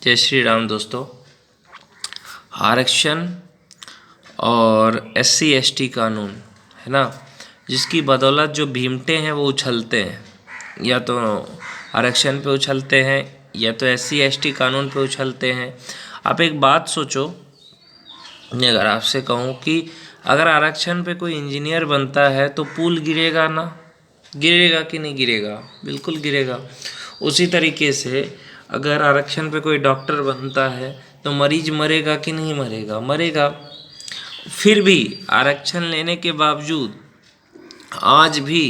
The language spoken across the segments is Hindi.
जय श्री राम दोस्तों। आरक्षण और SC ST कानून है ना, जिसकी बदौलत जो भीमटे हैं वो उछलते हैं, या तो आरक्षण पे उछलते हैं या तो SC ST कानून पे उछलते हैं। आप एक बात सोचो, अगर आपसे कहूँ कि अगर आरक्षण पे कोई इंजीनियर बनता है तो पुल गिरेगा ना, गिरेगा कि नहीं गिरेगा? बिल्कुल गिरेगा। उसी तरीके से अगर आरक्षण पे कोई डॉक्टर बनता है तो मरीज मरेगा कि नहीं मरेगा? मरेगा। फिर भी आरक्षण लेने के बावजूद आज भी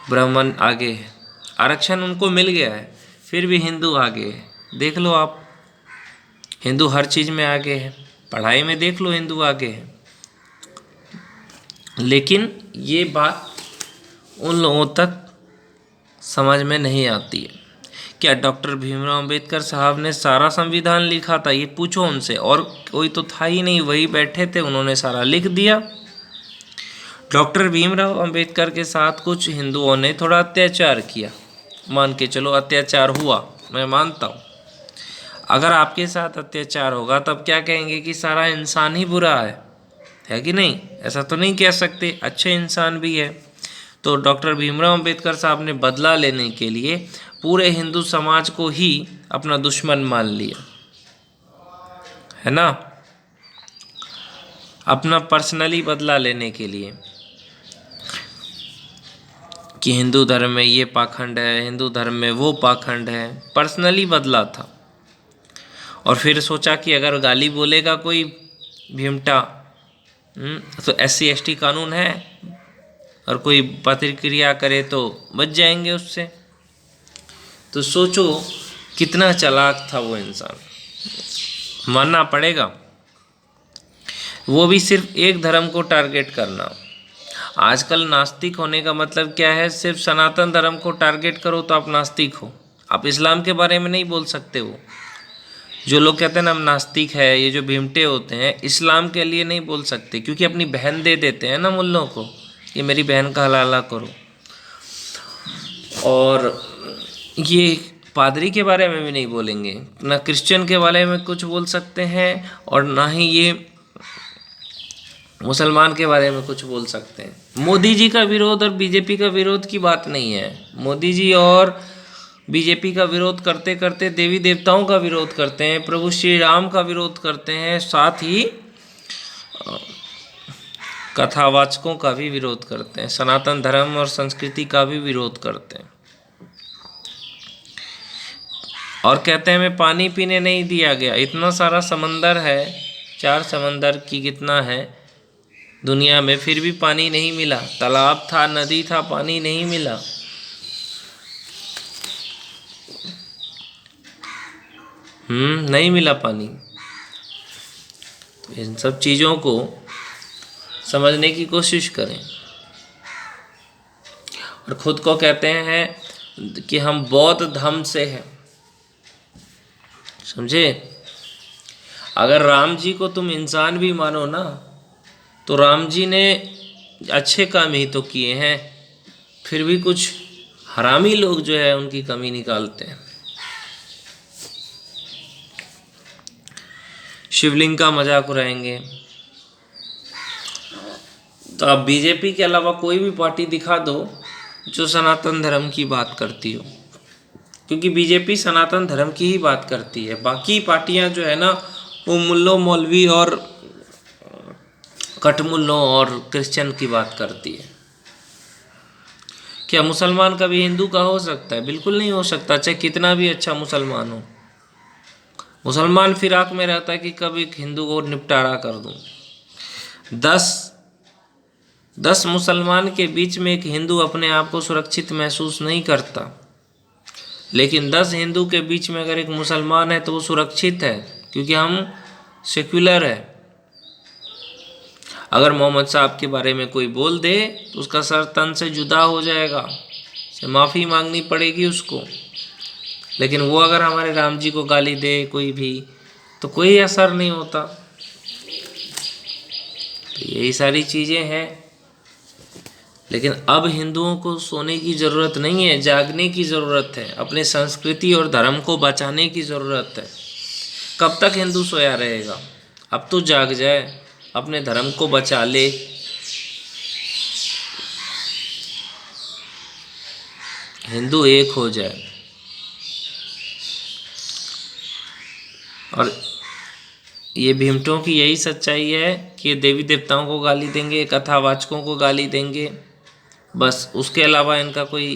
ब्राह्मण आगे है, आरक्षण उनको मिल गया है, फिर भी हिंदू आगे है। देख लो आप, हिंदू हर चीज़ में आगे है, पढ़ाई में देख लो हिंदू आगे है। लेकिन ये बात उन लोगों तक समझ में नहीं आती है। क्या डॉक्टर भीमराव अंबेडकर साहब ने सारा संविधान लिखा था? ये पूछो उनसे, और कोई तो था ही नहीं, वही बैठे थे, उन्होंने सारा लिख दिया। डॉक्टर भीमराव अंबेडकर के साथ कुछ हिंदुओं ने थोड़ा अत्याचार किया, मान के चलो अत्याचार हुआ, मैं मानता हूँ। अगर आपके साथ अत्याचार होगा तब क्या कहेंगे कि सारा इंसान ही बुरा है कि नहीं? ऐसा तो नहीं कह सकते, अच्छे इंसान भी है। तो डॉक्टर भीमराव अंबेडकर साहब ने बदला लेने के लिए पूरे हिंदू समाज को ही अपना दुश्मन मान लिया, है ना, अपना पर्सनली बदला लेने के लिए, कि हिंदू धर्म में ये पाखंड है, हिंदू धर्म में वो पाखंड है। पर्सनली बदला था। और फिर सोचा कि अगर गाली बोलेगा कोई भीमटा तो SC ST कानून है, और कोई प्रतिक्रिया करे तो बच जाएंगे उससे। तो सोचो कितना चालाक था वो इंसान, मानना पड़ेगा। वो भी सिर्फ एक धर्म को टारगेट करना। आजकल नास्तिक होने का मतलब क्या है? सिर्फ सनातन धर्म को टारगेट करो तो आप नास्तिक हो। आप इस्लाम के बारे में नहीं बोल सकते हो। जो लोग कहते हैं ना हम नास्तिक है, ये जो भीमटे होते हैं, इस्लाम के लिए नहीं बोल सकते, क्योंकि अपनी बहन दे देते हैं ना मुल्लों को, ये मेरी बहन का हलाला करो। और ये पादरी के बारे में भी नहीं बोलेंगे, ना क्रिश्चियन के बारे में कुछ बोल सकते हैं, और ना ही ये मुसलमान के बारे में कुछ बोल सकते हैं। मोदी जी का विरोध और बीजेपी का विरोध की बात नहीं है। मोदी जी और बीजेपी का विरोध करते करते देवी देवताओं का विरोध करते हैं, प्रभु श्री राम का विरोध करते हैं, साथ ही कथावाचकों का भी विरोध करते हैं, सनातन धर्म और संस्कृति का भी विरोध करते हैं। और कहते हैं हमें पानी पीने नहीं दिया गया। इतना सारा समंदर है, 4 समंदर की कितना है दुनिया में, फिर भी पानी नहीं मिला। तालाब था, नदी था, पानी नहीं मिला। नहीं मिला पानी। तो इन सब चीज़ों को समझने की कोशिश करें। और खुद को कहते हैं कि हम बौद्ध धर्म से हैं, समझे? अगर राम जी को तुम इंसान भी मानो ना, तो राम जी ने अच्छे काम ही तो किए हैं, फिर भी कुछ हरामी लोग जो है उनकी कमी निकालते हैं। शिवलिंग का मजाक उड़ाएंगे। तो आप बीजेपी के अलावा कोई भी पार्टी दिखा दो जो सनातन धर्म की बात करती हो, क्योंकि बीजेपी सनातन धर्म की ही बात करती है। बाकी पार्टियां जो है ना, वो मुल्लों मौलवी और कटमुल्लों और क्रिश्चियन की बात करती है। क्या मुसलमान कभी हिंदू का हो सकता है? बिल्कुल नहीं हो सकता, चाहे कितना भी अच्छा मुसलमान हो। मुसलमान फिराक में रहता है कि कभी एक हिंदू को निपटारा कर दूं। 10 मुसलमान के बीच में एक हिंदू अपने आप को सुरक्षित महसूस नहीं करता, लेकिन 10 हिंदू के बीच में अगर एक मुसलमान है तो वो सुरक्षित है, क्योंकि हम सेक्युलर है। अगर मोहम्मद साहब के बारे में कोई बोल दे तो उसका सर तन से जुदा हो जाएगा, से माफ़ी मांगनी पड़ेगी उसको। लेकिन वो अगर हमारे राम जी को गाली दे कोई भी, तो कोई असर नहीं होता। तो यही सारी चीज़ें हैं। लेकिन अब हिंदुओं को सोने की ज़रूरत नहीं है, जागने की ज़रूरत है, अपने संस्कृति और धर्म को बचाने की ज़रूरत है। कब तक हिंदू सोया रहेगा? अब तो जाग जाए, अपने धर्म को बचा ले। हिंदू एक हो जाए। और ये भीमटों की यही सच्चाई है कि देवी देवताओं को गाली देंगे, कथावाचकों को गाली देंगे, बस उसके अलावा इनका कोई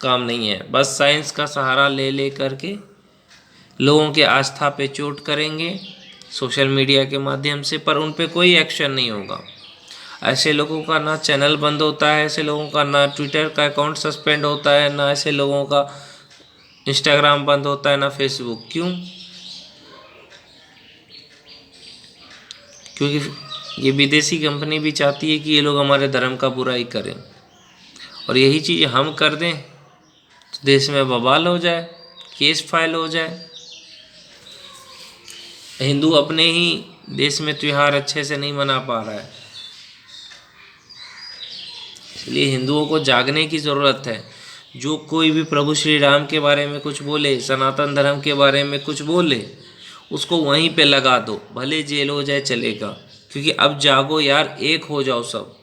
काम नहीं है। बस साइंस का सहारा ले ले करके लोगों के आस्था पे चोट करेंगे सोशल मीडिया के माध्यम से, पर उन पे कोई एक्शन नहीं होगा। ऐसे लोगों का ना चैनल बंद होता है, ऐसे लोगों का ना ट्विटर का अकाउंट सस्पेंड होता है, ना ऐसे लोगों का इंस्टाग्राम बंद होता है, ना फेसबुक। क्यों? क्योंकि ये विदेशी कंपनी भी चाहती है कि ये लोग हमारे धर्म का बुराई करें, और यही चीज़ हम कर दें तो देश में बवाल हो जाए, केस फाइल हो जाए। हिंदू अपने ही देश में त्यौहार अच्छे से नहीं मना पा रहा है, इसलिए हिंदुओं को जागने की ज़रूरत है। जो कोई भी प्रभु श्री राम के बारे में कुछ बोले, सनातन धर्म के बारे में कुछ बोले, उसको वहीं पे लगा दो, भले जेल हो जाए चलेगा। क्योंकि अब जागो यार, एक हो जाओ सब।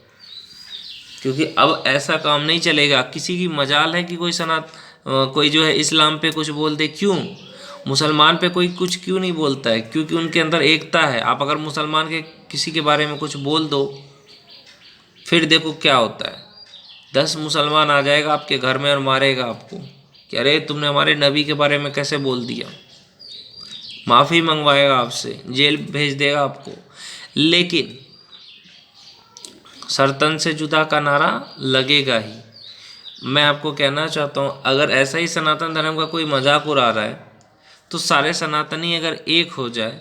क्योंकि अब ऐसा काम नहीं चलेगा। किसी की मजाल है कि कोई जो है इस्लाम पे कुछ बोल दे, क्यों? मुसलमान पे कोई कुछ क्यों नहीं बोलता है? क्योंकि उनके अंदर एकता है। आप अगर मुसलमान के किसी के बारे में कुछ बोल दो, फिर देखो क्या होता है। 10 मुसलमान आ जाएगा आपके घर में और मारेगा आपको कि अरे तुमने हमारे नबी के बारे में कैसे बोल दिया। माफ़ी मंगवाएगा आपसे, जेल भेज देगा आपको। लेकिन सरतन से जुदा का नारा लगेगा ही। मैं आपको कहना चाहता हूँ, अगर ऐसा ही सनातन धर्म का कोई मजाक उड़ा रहा है तो सारे सनातनी अगर एक हो जाए,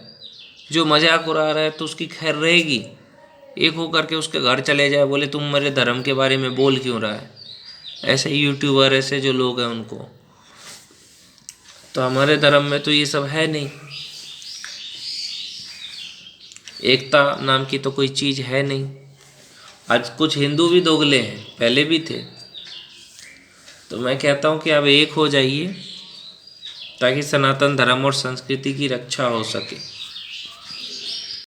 जो मजाक उड़ा रहा है तो उसकी खैर रहेगी। एक हो करके उसके घर चले जाए, बोले तुम मेरे धर्म के बारे में बोल क्यों रहा है। ऐसे यूट्यूबर, ऐसे जो लोग हैं उनको। तो हमारे धर्म में तो ये सब है नहीं, एकता नाम की तो कोई चीज़ है नहीं। आज कुछ हिंदू भी दोगले हैं, पहले भी थे। तो मैं कहता हूँ कि अब एक हो जाइए ताकि सनातन धर्म और संस्कृति की रक्षा हो सके।